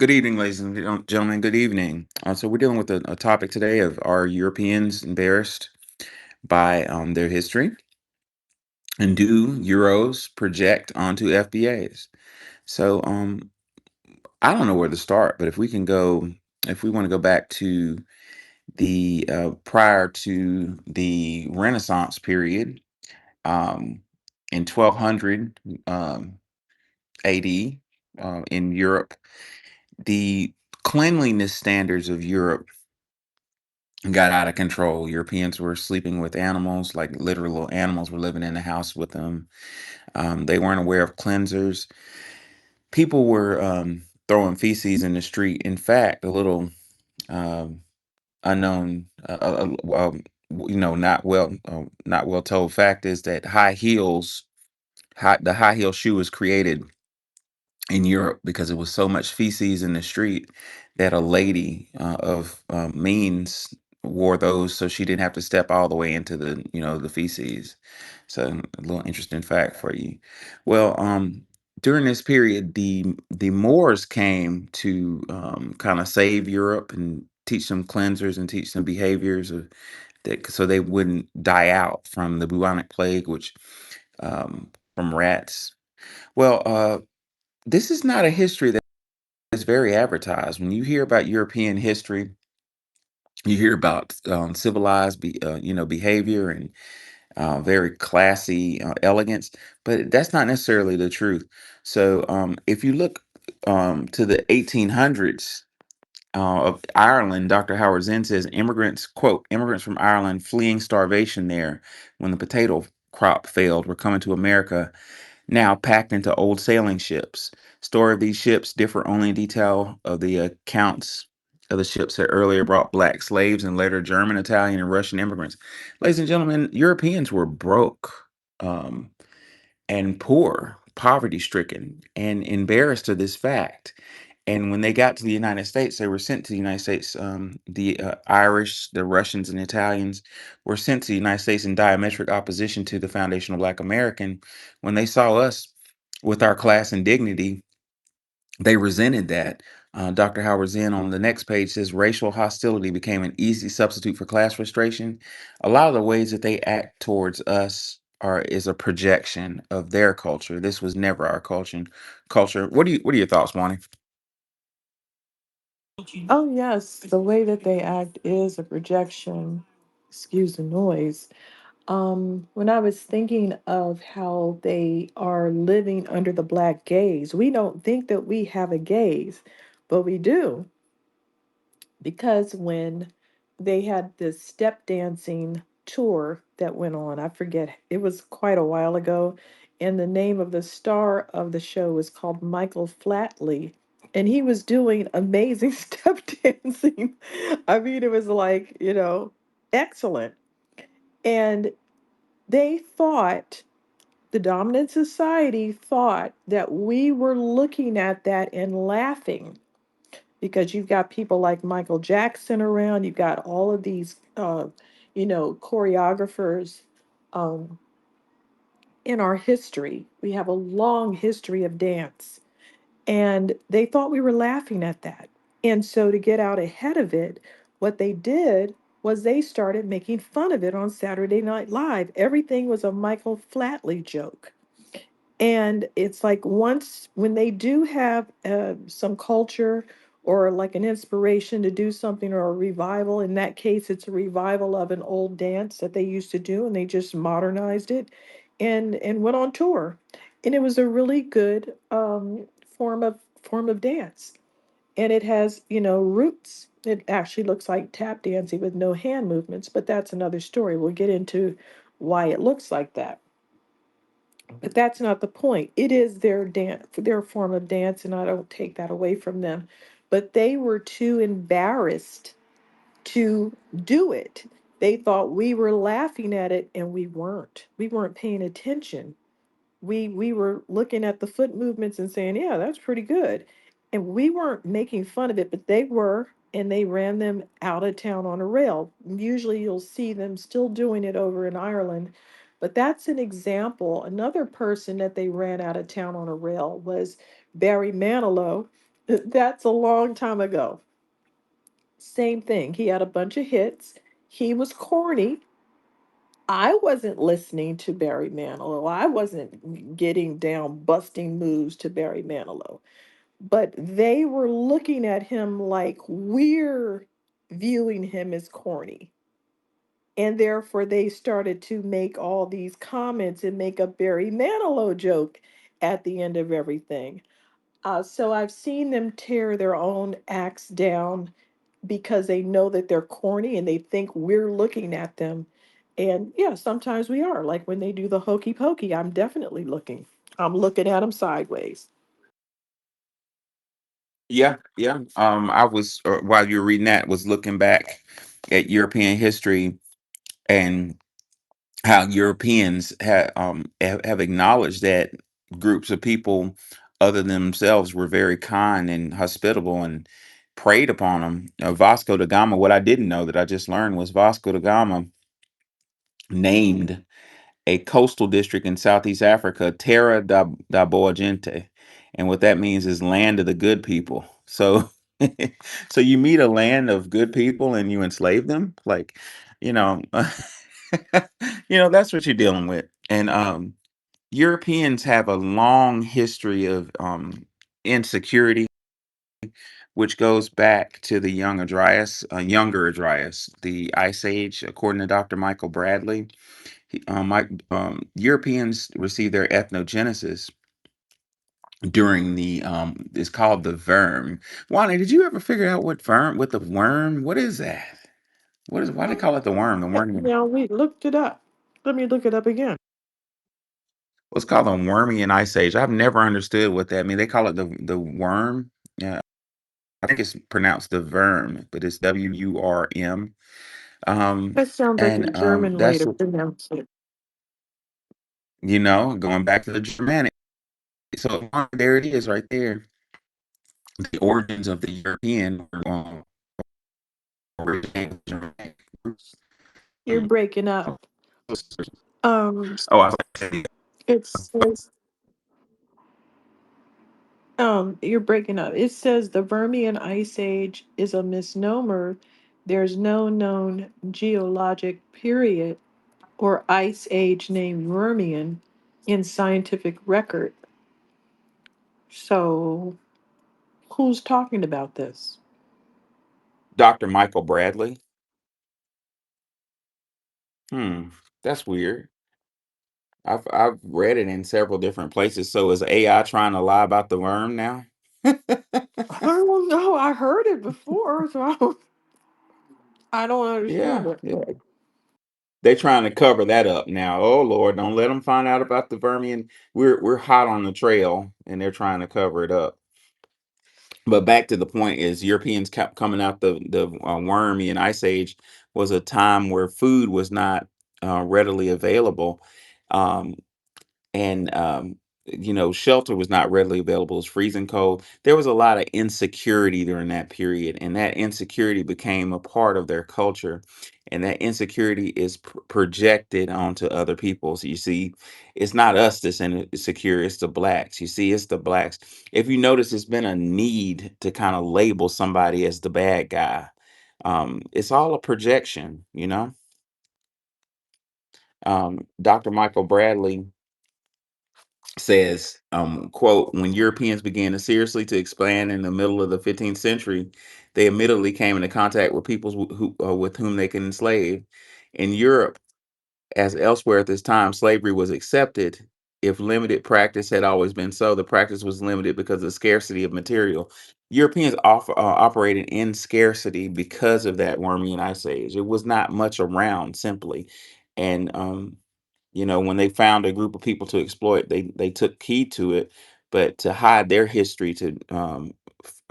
Good evening, ladies and gentlemen. Good evening. So we're dealing with a topic today of are Europeans embarrassed by their history, and do Euros project onto FBAs? So I don't know where to start, but if we want to go back to the prior to the Renaissance period, um, in 1200 AD, in Europe, the cleanliness standards of Europe got out of control. Europeans were sleeping with animals, like literal animals were living in the house with them. They weren't aware of cleansers. People were throwing feces in the street. In fact, a little um, unknown, not well told fact is that the high heel shoe was created in Europe because it was so much feces in the street that a lady of means wore those so she didn't have to step all the way into the feces. So a little interesting fact for you. Well, during this period, the Moors came to kind of save Europe and teach them cleansers and teach them behaviors so they wouldn't die out from the bubonic plague, which from rats. Well, this is not a history that is very advertised. When you hear about European history, you hear about civilized, behavior and very classy elegance, but that's not necessarily the truth. So, if you look to the 1800s of Ireland, Dr. Howard Zinn says immigrants, quote, immigrants from Ireland fleeing starvation there when the potato crop failed were coming to America, now packed into old sailing ships. Story of these ships differ only in detail of the accounts of the ships that earlier brought black slaves and later German, Italian, and Russian immigrants. Ladies and gentlemen, Europeans were broke um, and poor, poverty stricken, and embarrassed of this fact. And when they got to the United States, they were sent to the United States. The Irish, the Russians, and Italians were sent to the United States in diametric opposition to the foundational Black American. When they saw us with our class and dignity, they resented that. Dr. Howard Zinn on the next page says racial hostility became an easy substitute for class frustration. A lot of the ways that they act towards us is a projection of their culture. This was never our culture. Culture. What are your thoughts, Bonnie? Oh, yes, the way that they act is a projection. Excuse the noise. When I was thinking of how they are living under the black gaze, we don't think that we have a gaze, but we do, because when they had this step dancing tour that went on, I forget, it was quite a while ago, and the name of the star of the show was called Michael Flatley. And he was doing amazing step dancing. I mean, it was like, excellent. And they thought, the dominant society thought that we were looking at that and laughing, because you've got people like Michael Jackson around, you've got all of these, choreographers um, in our history. We have a long history of dance, and they thought we were laughing at that. And so, to get out ahead of it, what they did was they started making fun of it on Saturday Night Live. Everything was a Michael Flatley joke. And it's like, once when they do have some culture or like an inspiration to do something, or a revival, in that case, it's a revival of an old dance that they used to do, and they just modernized it and went on tour. And it was a really good form of dance. And it has, roots. It actually looks like tap dancing with no hand movements, but that's another story. We'll get into why it looks like that. But that's not the point. It is their dance, their form of dance, and I don't take that away from them. But they were too embarrassed to do it. They thought we were laughing at it, and we weren't. We weren't paying attention. We were looking at the foot movements and saying, "Yeah, that's pretty good." And we weren't making fun of it, but they were, and they ran them out of town on a rail. Usually you'll see them still doing it over in Ireland, but that's an example. Another person that they ran out of town on a rail was Barry Manilow, That's a long time ago. Same thing. He had a bunch of hits. He was corny. I wasn't listening to Barry Manilow. I wasn't getting down busting moves to Barry Manilow. But they were looking at him like we're viewing him as corny. And therefore, they started to make all these comments and make a Barry Manilow joke at the end of everything. So I've seen them tear their own acts down because they know that they're corny and they think we're looking at them. And yeah, sometimes we are. Like when they do the hokey pokey, I'm definitely looking. I'm looking at them sideways. Yeah, yeah. I was while you were reading that, was looking back at European history and how Europeans have acknowledged that groups of people other than themselves were very kind and hospitable and preyed upon them. Vasco da Gama. What I didn't know that I just learned was Vasco da Gama named a coastal district in Southeast Africa, Terra da Boa Gente, and what that means is land of the good people. So, so you meet a land of good people and you enslave them, like, you know, that's what you're dealing with. And Europeans have a long history of insecurity, which goes back to the younger Adrias, the Ice Age, according to Dr. Michael Bradley. Europeans received their ethnogenesis during the it's called the worm. Wanda, did you ever figure out what the worm? What is that? Why do they call it the worm? The worm. Now we looked it up. Let me look it up again. What's called the Wormian Ice Age. I've never understood what that means. They call it the worm. Yeah, I think it's pronounced the verm, but it's WURM. Um, That sounds like a and German way that's to pronounce it. going back to the Germanic. So there it is, right there. The origins of the European originated Germanic roots. You're Um, breaking up. Um, oh, I was like, it says, you're breaking up. It says the Permian Ice Age is a misnomer. There's no known geologic period or ice age named Permian in scientific record. So, who's talking about this? Dr. Michael Bradley. Hmm, that's weird. I've read it in several different places. So is AI trying to lie about the worm now? I don't know. I heard it before, so I don't understand Yeah, it. yeah. They trying to cover that up now. Oh Lord, don't let them find out about the vermin. We're hot on the trail, and they're trying to cover it up. But back to the point is Europeans kept coming out the wormy and ice age was a time where food was not readily available. Um, and shelter was not readily available. It was freezing cold. There was a lot of insecurity during that period, and that insecurity became a part of their culture, and that insecurity is projected onto other people. So you see, it's not us that's insecure, it's the blacks. You see, it's the blacks. If you notice, it's been a need to kind of label somebody as the bad guy. It's all a projection. Dr. Michael Bradley says, quote, when Europeans began to seriously to expand in the middle of the 15th century, they immediately came into contact with peoples with whom they could enslave. In Europe, as elsewhere at this time, slavery was accepted. If limited practice had always been so, the practice was limited because of the scarcity of material. Europeans operated in scarcity because of that Wormian Ice Age. It was not much around simply. And when they found a group of people to exploit, they took heed to it, but to hide their history, to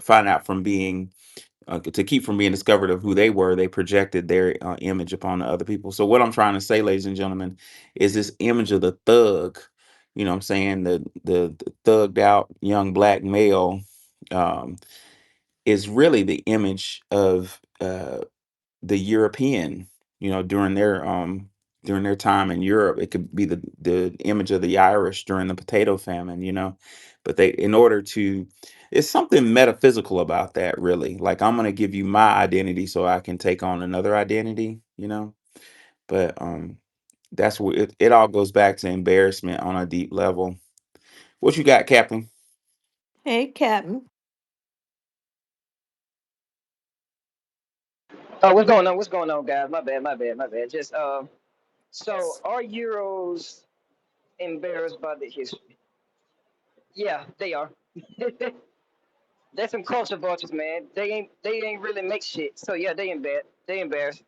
find out from being to keep from being discovered of who they were, they projected their image upon the other people. So what I'm trying to say, ladies and gentlemen, is this image of the thug. What I'm saying, the thugged out young black male um, is really the image of the European, during their during their time in Europe. It could be the image of the Irish during the potato famine, you know. But they, in order to, it's something metaphysical about that, really. Like, I'm gonna give you my identity so I can take on another identity, you know. But that's where it all goes back to embarrassment on a deep level. What you got, Captain? Hey, Captain. Oh, what's going on? What's going on, guys? My bad, my bad, my bad. Just so are Euros embarrassed by the history? Yeah, they are. They're some culture vultures, man. They ain't really make shit. So yeah, they embarrassed.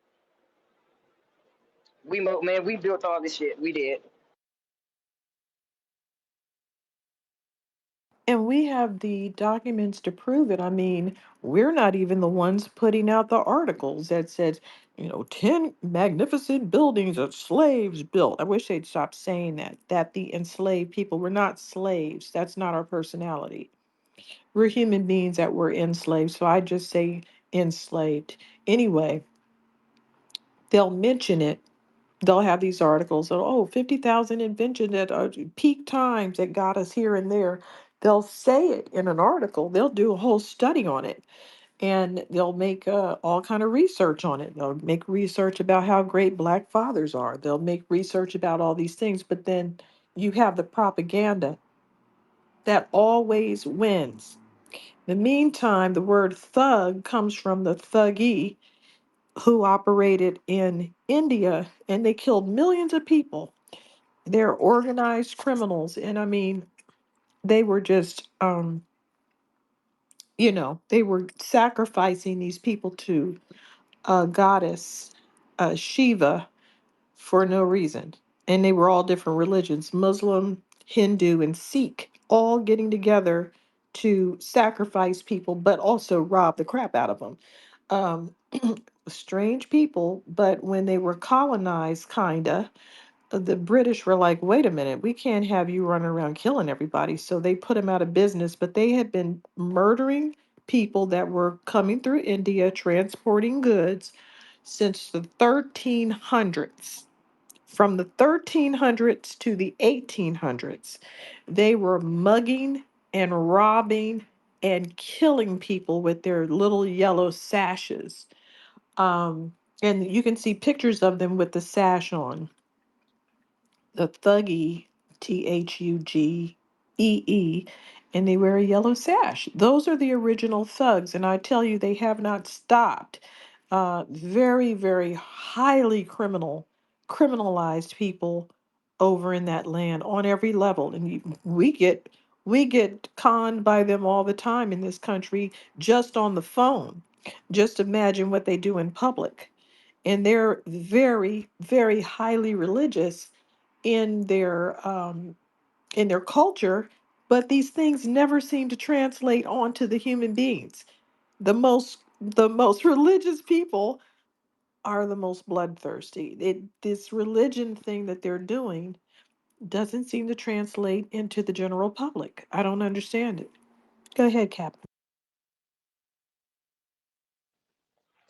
Man, we built all this shit. We did. And we have the documents to prove it. I mean, we're not even the ones putting out the articles that said, 10 magnificent buildings that slaves built. I wish they'd stop saying that the enslaved people were not slaves. That's not our personality. We're human beings that were enslaved. So I just say enslaved. Anyway, they'll mention it. They'll have these articles of, 50,000 inventions at peak times that got us here and there. They'll say it in an article. They'll do a whole study on it, and they'll make all kind of research on it. They'll make research about how great Black fathers are. They'll make research about all these things, but then you have the propaganda that always wins. In the meantime, the word thug comes from the Thuggee who operated in India, and they killed millions of people. They're organized criminals, and I mean, they were just, they were sacrificing these people to a goddess, Shiva, for no reason. And they were all different religions: Muslim, Hindu, and Sikh, all getting together to sacrifice people, but also rob the crap out of them. Um, Strange people, but when they were colonized, kinda, the British were like, wait a minute, we can't have you running around killing everybody. So they put them out of business, but they had been murdering people that were coming through India, transporting goods since the 1300s. From the 1300s to the 1800s, they were mugging and robbing and killing people with their little yellow sashes. Um, and you can see pictures of them with the sash on, the Thuggy, Thuggee, and they wear a yellow sash. Those are the original thugs, and I tell you, they have not stopped. Very, very highly criminalized people over in that land on every level, and we get conned by them all the time in this country just on the phone. Just imagine what they do in public, and they're very, very highly religious in their culture, but these things never seem to translate onto the human beings. The most religious people are the most bloodthirsty. This religion thing that they're doing doesn't seem to translate into the general public. I don't understand it. Go ahead, Captain.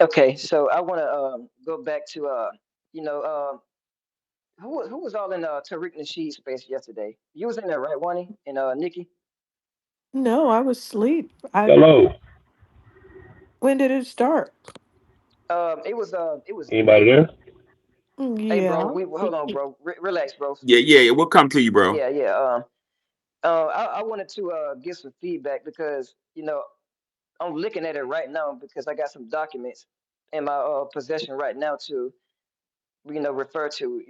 Okay, so I want to go back to you know, who was all in Tariq Nasheed's space yesterday? You was in there, right, Wani and Nikki? No, I was asleep. I Hello. When did it start? It was. Anybody there? Hey, bro, Yeah. we hold on, bro. Relax, bro. Yeah, yeah, yeah. We'll come to you, bro. Yeah, yeah. I wanted to give some feedback because I'm looking at it right now because I got some documents in my possession right now to refer to.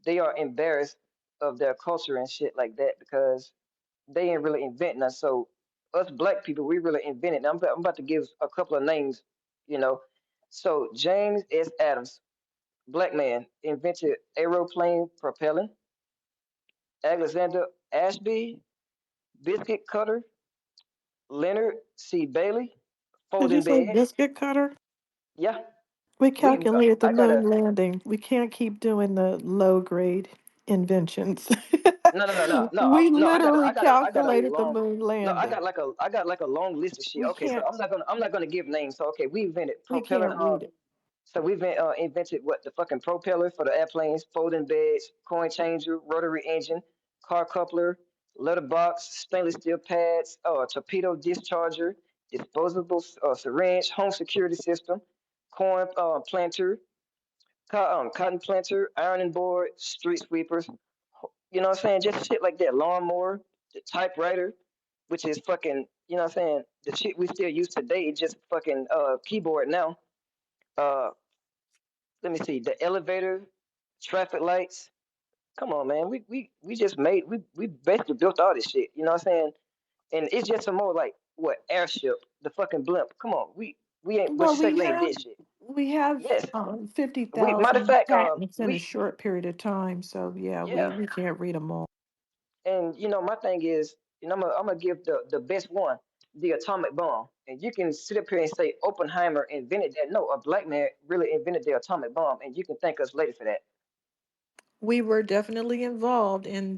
They are embarrassed of their culture and shit like that because they ain't really inventing us. So us black people, we really invented. I'm about to give a couple of names. You know, so James S. Adams, black man, invented aeroplane propelling. Alexander Ashby, biscuit cutter. Leonard C. Bailey, Did you folding say bed. biscuit cutter? Yeah, We we. calculated the I got moon a landing. We can't keep doing the low grade inventions. no, no, no, no, no, We no. literally I got a calculated the long. moon No, landing. I got like a long list of shit. We Okay, so can't I'm not gonna give names. So okay, we invented we propelling. can't read it. So we've invented what the fucking propeller for the airplanes, folding beds, coin changer, rotary engine, car coupler, letterbox, stainless steel pads, torpedo discharger, disposable syringe, home security system, corn planter, cotton planter, ironing board, street sweepers. You know what I'm saying? Just shit like that. Lawnmower, the typewriter, which is fucking. You know what I'm saying? The shit we still use today, just fucking keyboard now. Uh, Let me see. The elevator, traffic lights. Come on, man. We just made we basically built all this shit. You know what I'm saying? And it's just some more like what airship, the fucking blimp. Come on, we ain't but Well, shit ain't this shit. we have Yes. We matter of 50,000 fact, patents in a we short period of time. So yeah, yeah. we can't read them all. And my thing is, I'm gonna give the best one, the atomic bomb. And you can sit up here and say Oppenheimer invented that. No, a black man really invented the atomic bomb, and you can thank us later for that. We were definitely involved in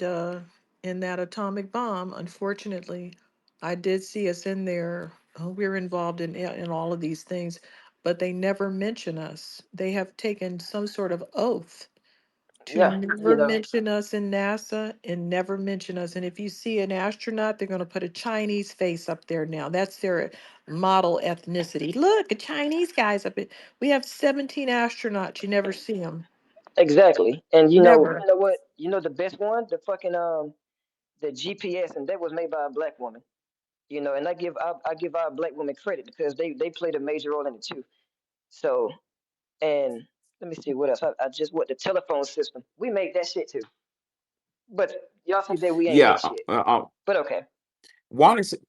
that atomic bomb. Unfortunately, I did see us in there. We're involved in all of these things, but they never mention us. They have taken some sort of oath to Yeah, never mention us in NASA and never mention us. And if you see an astronaut, they're going to put a Chinese face up there now. That's their model ethnicity. Look, a Chinese guy's up it. We have 17 astronauts. You never see them. exactly. And Never. what? The best one, the fucking the GPS, and that was made by a black woman. And I give our black women credit because they played a major role in it too. So, and let me see what else. I just what the telephone system. We made that shit too. But y'all say that we ain't Yeah. make shit. But okay.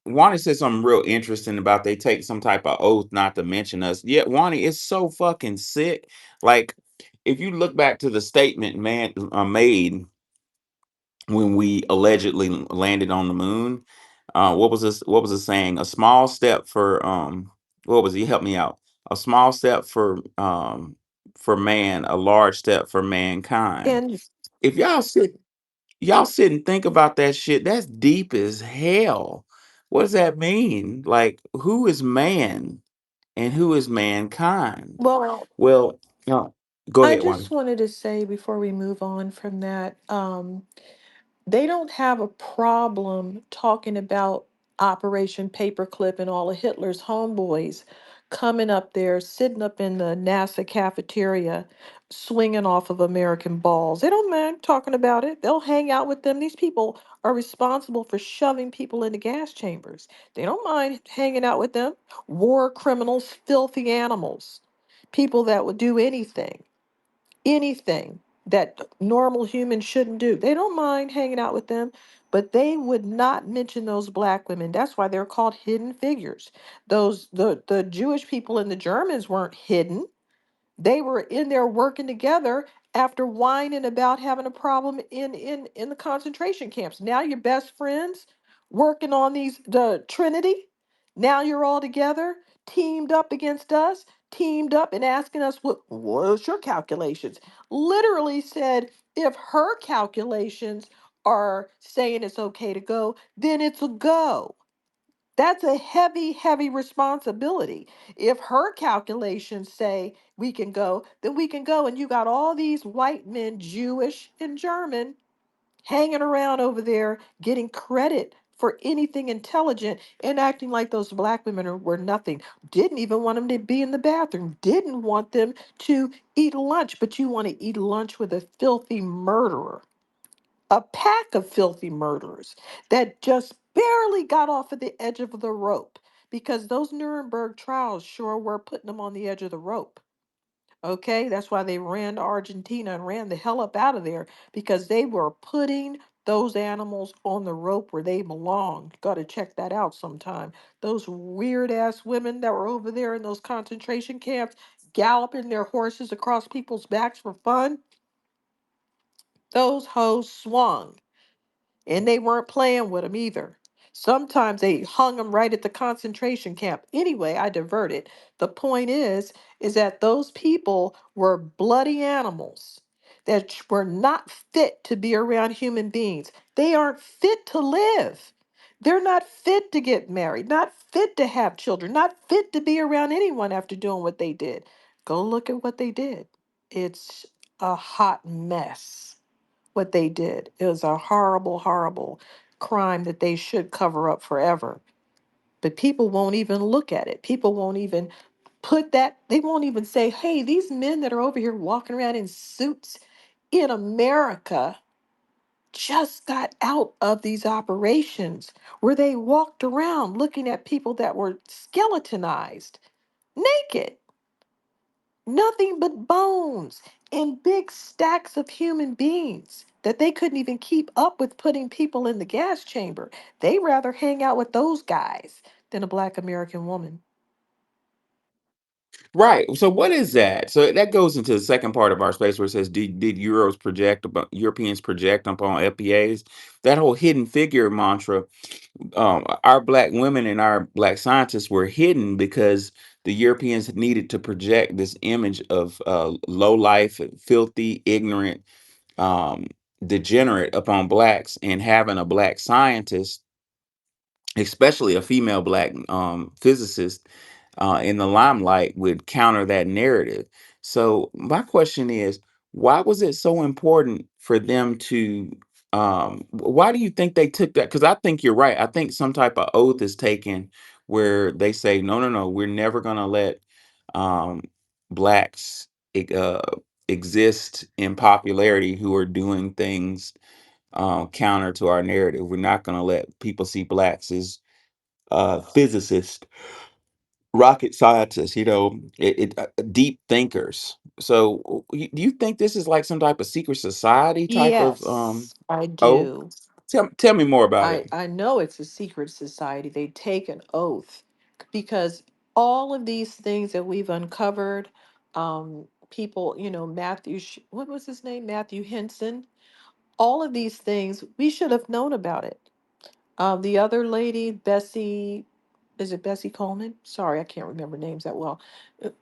Wani said something real interesting about they take some type of oath not to mention us. Yeah, Wani, it's so fucking sick. Like, if you look back to the statement man made when we allegedly landed on the moon, what was this? What was it saying? A small step for what was he? Help me out. A small step for man, a large step for mankind. And If y'all sit and think about that shit, that's deep as hell. What does that mean? Like, who is man and who is mankind? well, Well, no, go I ahead, Wani. just wanted to say before we move on from that, they don't have a problem talking about Operation Paperclip and all of Hitler's homeboys coming up there, sitting up in the NASA cafeteria, swinging off of American balls. They don't mind talking about it. They'll hang out with them. These people are responsible for shoving people into gas chambers. They don't mind hanging out with them. War criminals, filthy animals, people that would do anything that normal humans shouldn't do. They don't mind hanging out with them, but they would not mention those black women. That's why they're called hidden figures. The Jewish people and the Germans weren't hidden. They were in there working together after whining about having a problem in the concentration camps. Now you're best friends working on the Trinity. Now you're all together, teamed up against us, teamed up and asking us what's your calculations? Literally said if her calculations are saying it's okay to go, then it's a go. That's a heavy, heavy responsibility. If her calculations say we can go, then we can go. And you got all these white men, Jewish and German, hanging around over there getting credit for anything intelligent and acting like those black women were nothing. Didn't even want them to be in the bathroom, didn't want them to eat lunch, but you want to eat lunch with a filthy murderer, a pack of filthy murderers that just barely got off at the edge of the rope because those Nuremberg trials sure were putting them on the edge of the rope. Okay, that's why they ran to Argentina and ran the hell up out of there because they were putting those animals on the rope where they belong. Got to check that out sometime. Those weird ass women that were over there in those concentration camps galloping their horses across people's backs for fun, those hoes swung. And they weren't playing with them either. Sometimes they hung them right at the concentration camp. Anyway, I diverted. The point is that those people were bloody animals that were not fit to be around human beings. They aren't fit to live. They're not fit to get married, not fit to have children, not fit to be around anyone after doing what they did. Go look at what they did. It's a hot mess what they did. It was a horrible, horrible crime that they should cover up forever. But people won't even look at it. People won't even put that, they won't even say, hey, these men that are over here walking around in suits in America just got out of these operations where they walked around looking at people that were skeletonized, naked, nothing but bones and big stacks of human beings that they couldn't even keep up with putting people in the gas chamber. They rather hang out with those guys than a black American woman. Right. So what is that? So that goes into the second part of our space where it says, did Europeans project upon FBAs? That whole hidden figure mantra. Our black women and our black scientists were hidden because the Europeans needed to project this image of low life, filthy, ignorant, um, degenerate upon blacks, and having a black scientist, especially a female black physicist, in the limelight would counter that narrative. So my question is, why was it so important for them to? Why do you think they took that? Because I think you're right. I think some type of oath is taken where they say, no, no, no, we're never going to let um, blacks e- uh, exist in popularity who are doing things counter to our narrative. We're not going to let people see blacks as physicists, rocket scientists, deep thinkers. So, do you think this is like some type of secret society type of Yes, I oath? do. Tell me more about I, it. I know it's a secret society. They take an oath because all of these things that we've uncovered, people, what was his name? Matthew Henson. All of these things, we should have known about it. The other lady, Bessie, is it Bessie Coleman? Sorry, I can't remember names that well.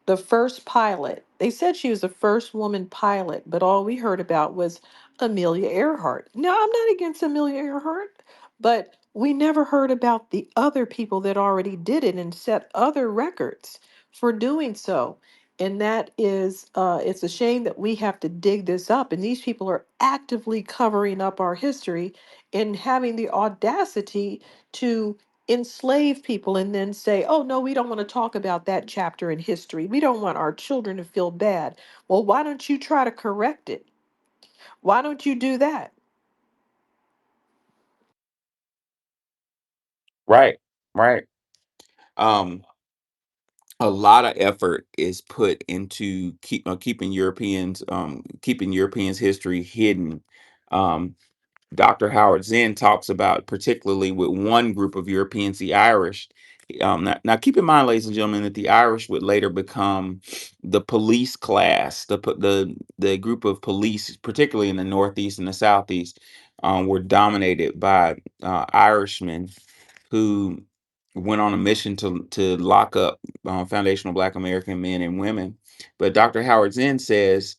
The first pilot, they said she was the first woman pilot, but all we heard about was Amelia Earhart. Now, I'm not against Amelia Earhart, but we never heard about the other people that already did it and set other records for doing so. And that is, it's a shame that we have to dig this up. And these people are actively covering up our history and having the audacity to enslave people and then say, oh, no, we don't want to talk about that chapter in history. We don't want our children to feel bad. Well, why don't you try to correct it? Why don't you do that? Right, right. Um, a lot of effort is put into keeping Europeans history hidden. Um, Dr. Howard Zinn talks about, particularly with one group of Europeans, the Irish. Now, keep in mind, ladies and gentlemen, that the Irish would later become the police class, the group of police, particularly in the Northeast and the Southeast, were dominated by Irishmen who went on a mission to lock up foundational Black American men and women. But Dr. Howard Zinn says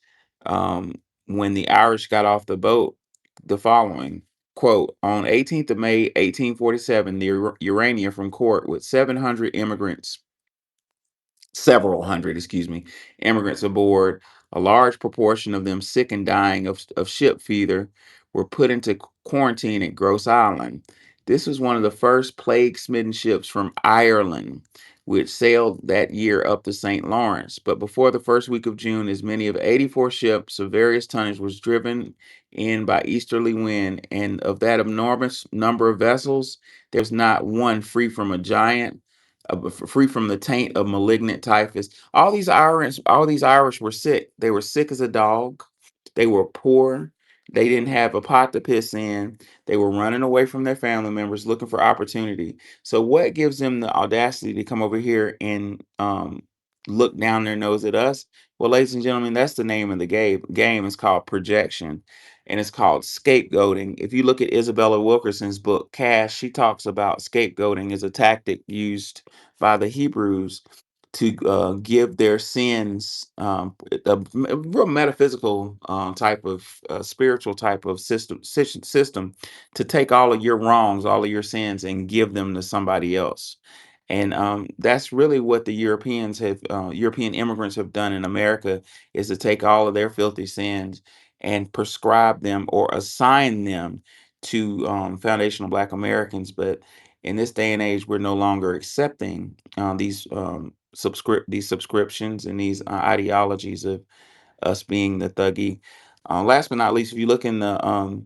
when the Irish got off the boat, the following quote: on 18th of May 1847, the Urania from court with 700 immigrants, several hundred, excuse me, immigrants aboard, a large proportion of them sick and dying of ship fever, were put into quarantine at Gross Island. This was one of the first plague smitten ships from Ireland, which sailed that year up the St. Lawrence. But before the first week of June, as many of 84 ships of various tonnage was driven in by easterly wind, and of that enormous number of vessels, there's not one free from the taint of malignant typhus. All these Irish were sick. They were sick as a dog. They were poor. They didn't have a pot to piss in. They were running away from their family members, looking for opportunity. So, what gives them the audacity to come over here and look down their nose at us? Well, ladies and gentlemen, that's the name of the game is called projection, and it's called scapegoating. If you look at Isabella Wilkerson's book Cash, she talks about scapegoating as a tactic used by the Hebrews to give their sins a real metaphysical type of spiritual type of system to take all of your wrongs, all of your sins, and give them to somebody else. And that's really what the European immigrants have done in America, is to take all of their filthy sins and prescribe them or assign them to foundational Black Americans. But in this day and age, we're no longer accepting these subscriptions and these ideologies of us being the thuggy. Last but not least, if you look in the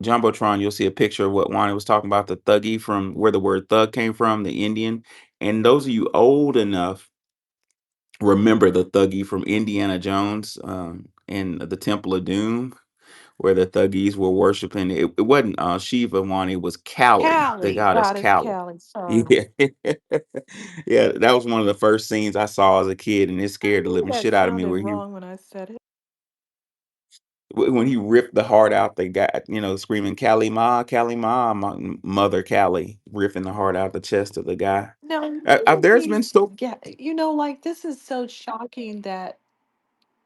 Jumbotron, you'll see a picture of what Wani was talking about, the thuggy, from where the word thug came from, the Indian. And those of you old enough remember the thuggy from Indiana Jones in the Temple of Doom, where the thuggies were worshiping. It wasn't Shiva, Wani, it was Kali, the Callie, goddess goddess Kali. Callie, sorry. Yeah. Yeah, that was one of the first scenes I saw as a kid, and it I scared the knew living that shit out of me, sounded where wrong when I said it. when he ripped the heart out, they got, screaming Kali Ma, Mother Kali, ripping the heart out the chest of the guy. No, There's been so yeah, like this is so shocking that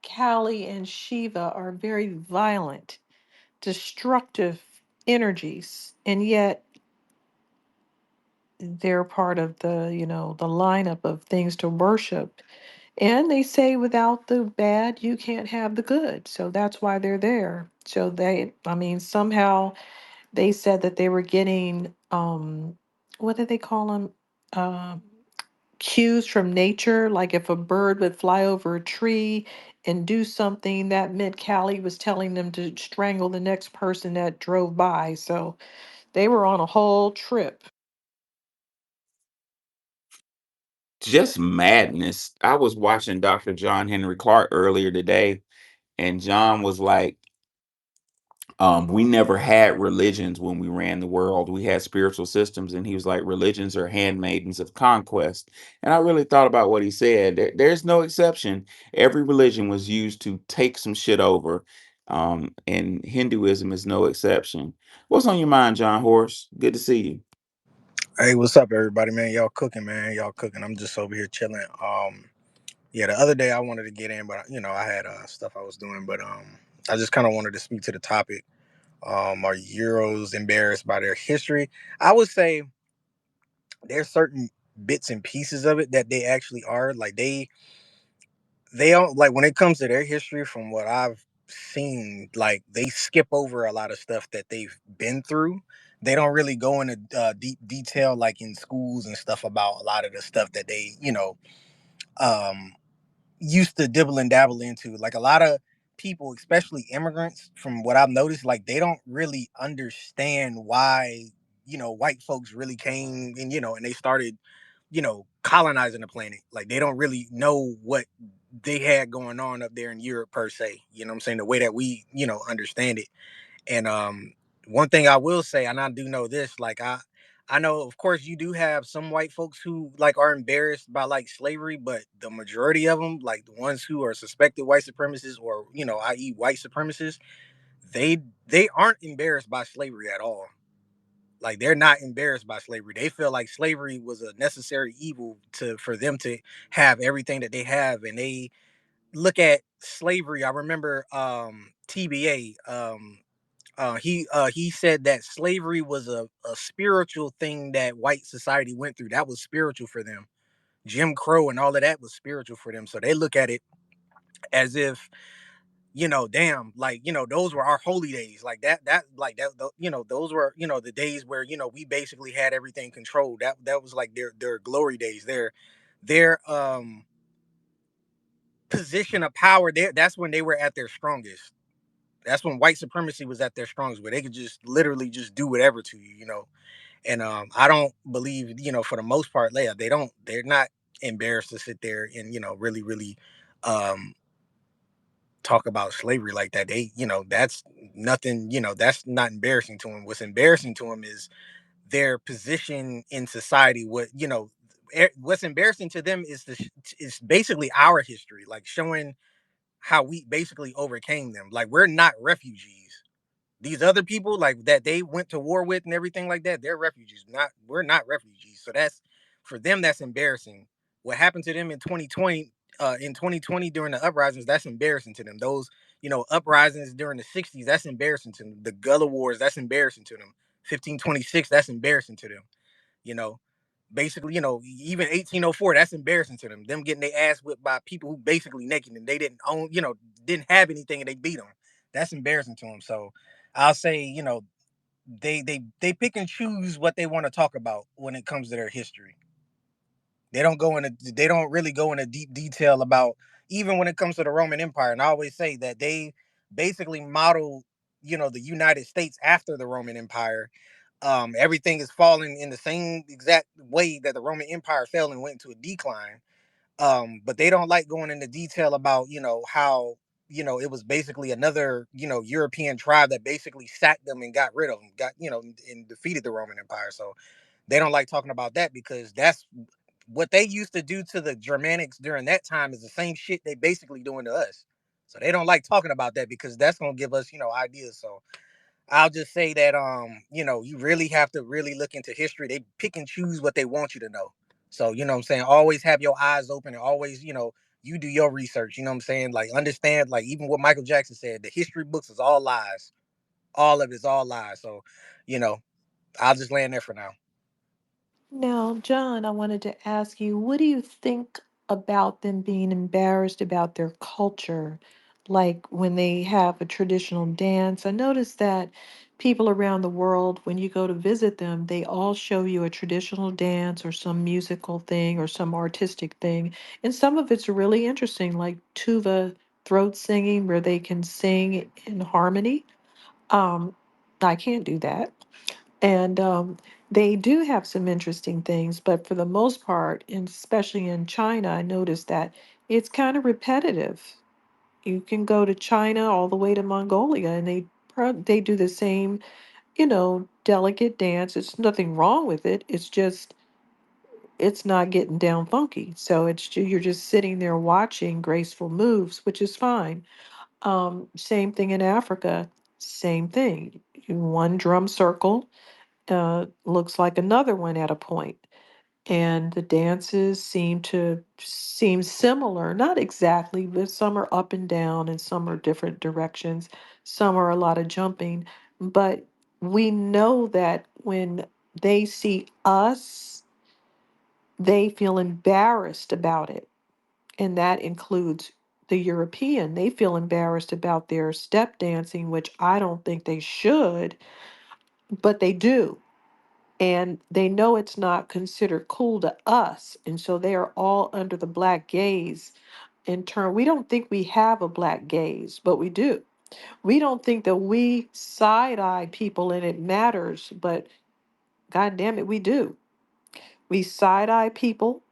Callie and Shiva are very violent, destructive energies, and yet they're part of the, the lineup of things to worship. And they say without the bad, you can't have the good. So that's why they're there. So I mean, somehow they said that they were getting, what did they call them? Um, Cues from nature. Like if a bird would fly over a tree and do something, that meant Callie was telling them to strangle the next person that drove by. So they were on a whole trip. just madness. I was watching Dr. John Henry Clark earlier today, and John was like, we never had religions when we ran the world. We had spiritual systems. And he was like, religions are handmaidens of conquest. And I really thought about what he said. There's no exception. Every religion was used to take some shit over. And Hinduism is no exception. What's on your mind, John Horse? Good to see you. Hey, what's up, everybody, man? Y'all cooking, man. Y'all cooking. I'm just over here chilling. Yeah, the other day I wanted to get in, but I had stuff I was doing, but I just kind of wanted to speak to the topic. Are Euros embarrassed by their history? I would say there's certain bits and pieces of it that they actually are. Like they don't, like, when it comes to their history, from what I've seen, like they skip over a lot of stuff that they've been through. They don't really go into deep detail, like in schools and stuff, about a lot of the stuff that they um used to dibble and dabble into. Like a lot of people, especially immigrants, from what I've noticed, like they don't really understand why white folks really came and and they started colonizing the planet. Like they don't really know what they had going on up there in Europe per se. You know what I'm saying? The way that we understand it. And one thing I will say, and I do know this, like I know, of course, you do have some white folks who like are embarrassed by like slavery, but the majority of them, like the ones who are suspected white supremacists, or i.e., white supremacists, they aren't embarrassed by slavery at all. Like they're not embarrassed by slavery. They feel like slavery was a necessary evil to for them to have everything that they have, and they look at slavery. I remember TBA. He said that slavery was a spiritual thing that white society went through. That was spiritual for them. Jim Crow and all of that was spiritual for them. So they look at it as if, damn, like, those were our holy days. Like those were, the days where, we basically had everything controlled. That was like their glory days. Their position of power there, that's when they were at their strongest. That's when white supremacy was at their strongest, where they could just literally just do whatever to you. And I don't believe, for the most part, Leia, they're not embarrassed to sit there and really, really um, talk about slavery like that. That's nothing. That's not embarrassing to them. What's embarrassing to them is their position in society. What's embarrassing to them is basically our history, like showing how we basically overcame them. Like we're not refugees. These other people, like that they went to war with and everything like that, they're refugees. Not We're not refugees. So that's, for them, that's embarrassing. What happened to them in 2020, during the uprisings, that's embarrassing to them. Those, uprisings during the 60s, that's embarrassing to them. The Gullah Wars, that's embarrassing to them. 1526, that's embarrassing to them. You know. Basically, even 1804, that's embarrassing to them. Them getting their ass whipped by people who basically naked and they didn't own, didn't have anything and they beat them. That's embarrassing to them. So I'll say, they pick and choose what they want to talk about when it comes to their history. They don't really go into deep detail about, even when it comes to the Roman Empire. And I always say that they basically modeled, the United States after the Roman Empire. Everything is falling in the same exact way that the Roman Empire fell and went into a decline. But they don't like going into detail about, how, it was basically another, European tribe that basically sacked them and got rid of them, and defeated the Roman Empire. So they don't like talking about that, because that's what they used to do to the Germanics during that time is the same shit they basically doing to us. So they don't like talking about that, because that's gonna give us, ideas. So I'll just say that you really have to really look into history. They pick and choose what they want you to know. So, what I'm saying, always have your eyes open, and always, you do your research, what I'm saying? Like, understand, like, even what Michael Jackson said, the history books is all lies. All of it's all lies. So, you know, I'll just land there for now. Now, John, I wanted to ask you, what do you think about them being embarrassed about their culture? Like when they have a traditional dance. I noticed that people around the world, when you go to visit them, they all show you a traditional dance or some musical thing or some artistic thing. And some of it's really interesting, like tuba throat singing, where they can sing in harmony. Um, I can't do that. And they do have some interesting things, but for the most part, and especially in China, I noticed that it's kind of repetitive. You can go to China all the way to Mongolia, and they do the same, delicate dance. It's nothing wrong with it. It's just it's not getting down funky. So you're just sitting there watching graceful moves, which is fine. Same thing in Africa. Same thing. One drum circle looks like another one at a point. And the dances seem similar, not exactly, but some are up and down and some are different directions. Some are a lot of jumping. But we know that when they see us, they feel embarrassed about it. And that includes the European. They feel embarrassed about their step dancing, which I don't think they should, but they do, and they know it's not considered cool to us, and so they are all under the black gaze. In turn, we don't think we have a black gaze, but we do. We don't think that we side eye people and it matters, but god damn it, we do. We side eye people.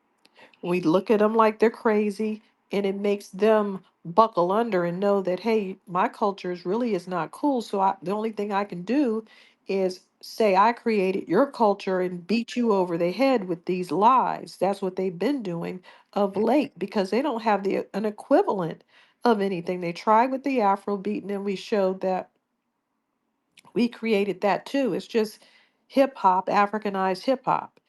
We look at them like they're crazy, and it makes them buckle under and know that, hey, my culture is not cool. So the only thing I can do is say I created your culture and beat you over the head with these lies. That's what they've been doing of late because they don't have an equivalent of anything. They tried with the Afro beat, and then we showed that we created that too. It's just hip hop, Africanized hip hop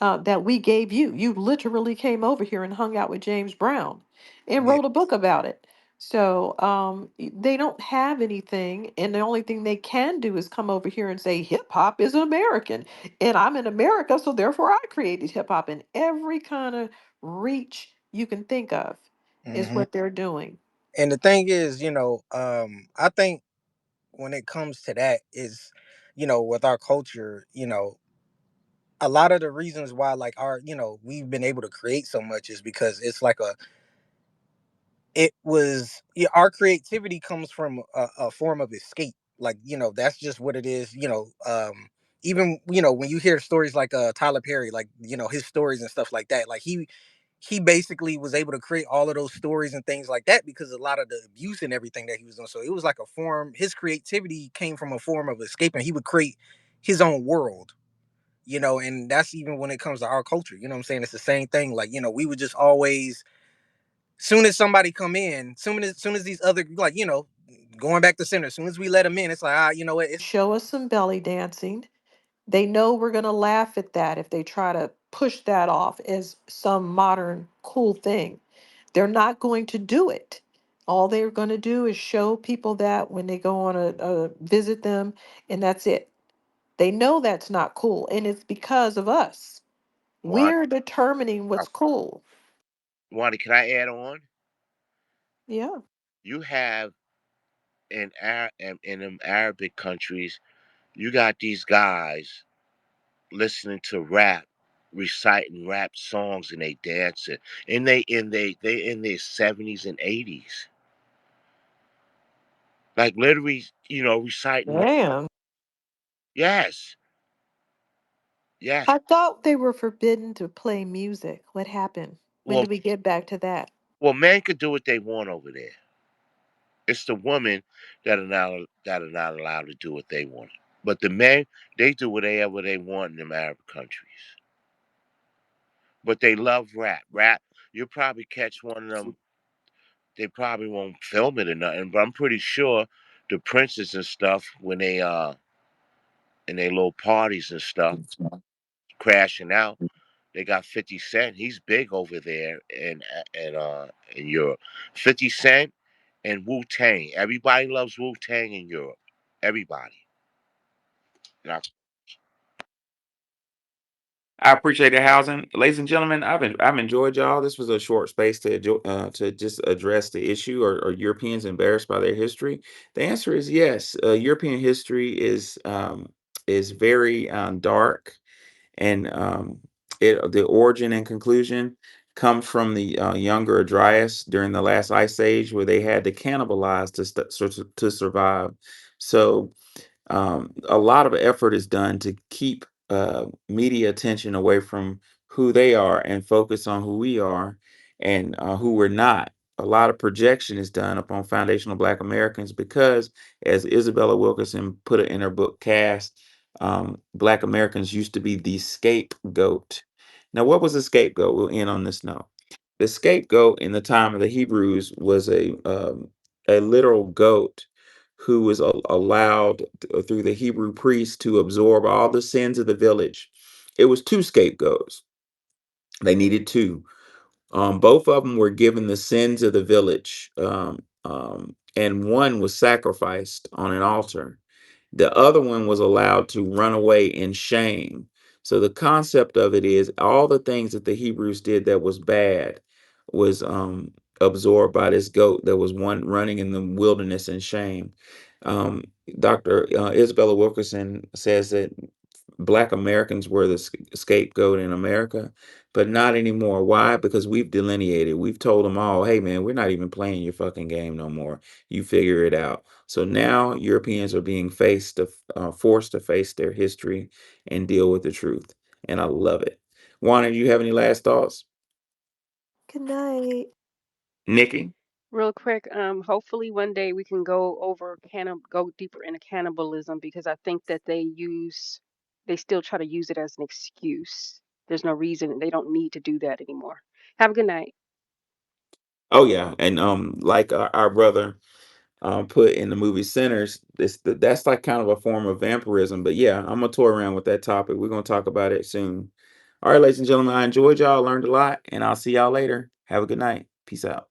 that we gave you. You literally came over here and hung out with James Brown and Yeah. wrote a book about it. So they don't have anything, and the only thing they can do is come over here and say hip hop is American, and I'm in America, so therefore I created hip hop. And every kind of reach you can think of is Hmm. what they're doing. And the thing is, I think when it comes to that is, with our culture, a lot of the reasons why, like, we've been able to create so much is because it's like it was, yeah, our creativity comes from a form of escape. Like, that's just what it is. Even, when you hear stories like Tyler Perry, like, his stories and stuff like that, like he basically was able to create all of those stories and things like that because a lot of the abuse and everything that he was doing. So it was like a form, his creativity came from a form of escape, and he would create his own world. And that's even when it comes to our culture. You know what I'm saying? It's the same thing. Like, we would just always, soon as somebody come in, soon as these other, like, going back to center, as soon as we let them in, it's like, you know what, it's Show us some belly dancing. They know we're going to laugh at that if they try to push that off as some modern cool thing. They're not going to do it. All they're going to do is show people that when they go on a visit them, and that's it. They know that's not cool, and it's because of us. We're determining uh, what's cool. Wanda, can I add on? Yeah. You have in them Arabic countries, you got these guys listening to rap, reciting rap songs, and they dancing, and they in their 70s and 80s, like literally, reciting. Damn. Yes, yes. I thought they were forbidden to play music. What happened? When Well, did we get back to that? men could do what they want over there. It's the women that are not allowed to do what they want. But the men, they do whatever they want in them Arab countries. But they love rap. Rap, you'll probably catch one of them. They probably won't film it or nothing, but I'm pretty sure the princes and stuff, when they in their little parties and stuff, crashing out, they got 50 Cent. He's big over there in Europe. 50 Cent and Wu Tang. Everybody loves Wu Tang in Europe. Everybody. Now, I appreciate it, housing, ladies and gentlemen. I've enjoyed y'all. This was a short space to just address the issue. Are Europeans embarrassed by their history? The answer is yes. European history is very dark, and the origin and conclusion comes from the younger Dryas during the last ice age, where they had to cannibalize to survive. So a lot of effort is done to keep media attention away from who they are and focus on who we are and who we're not. A lot of projection is done upon foundational Black Americans because, as Isabella Wilkerson put it in her book Cast, Black Americans used to be the scapegoat. Now, what was a scapegoat? We'll end on this note. The scapegoat in the time of the Hebrews was a literal goat who was allowed through the Hebrew priest to absorb all the sins of the village. It was two scapegoats. They needed two. Both of them were given the sins of the village, and one was sacrificed on an altar. The other one was allowed to run away in shame. So the concept of it is all the things that the Hebrews did that was bad was absorbed by this goat that was one running in the wilderness in shame. Um, Dr. Isabella Wilkerson says that Black Americans were the scapegoat in America, but not anymore. Why? Because we've delineated. We've told them all, hey, man, we're not even playing your fucking game no more. You figure it out. So now Europeans are being forced to face their history and deal with the truth. And I love it. Juana, do you have any last thoughts? Good night. Nikki? Real quick, hopefully one day we can go deeper into cannibalism because I think that they still try to use it as an excuse. There's no reason they don't need to do that anymore. Have a good night. Oh, yeah. And like our brother put in the movie Sinners, that's like kind of a form of vampirism. But yeah, I'm gonna toy around with that topic. We're gonna talk about it soon. All right, ladies and gentlemen, I enjoyed y'all, learned a lot, and I'll see y'all later. Have a good night. Peace out.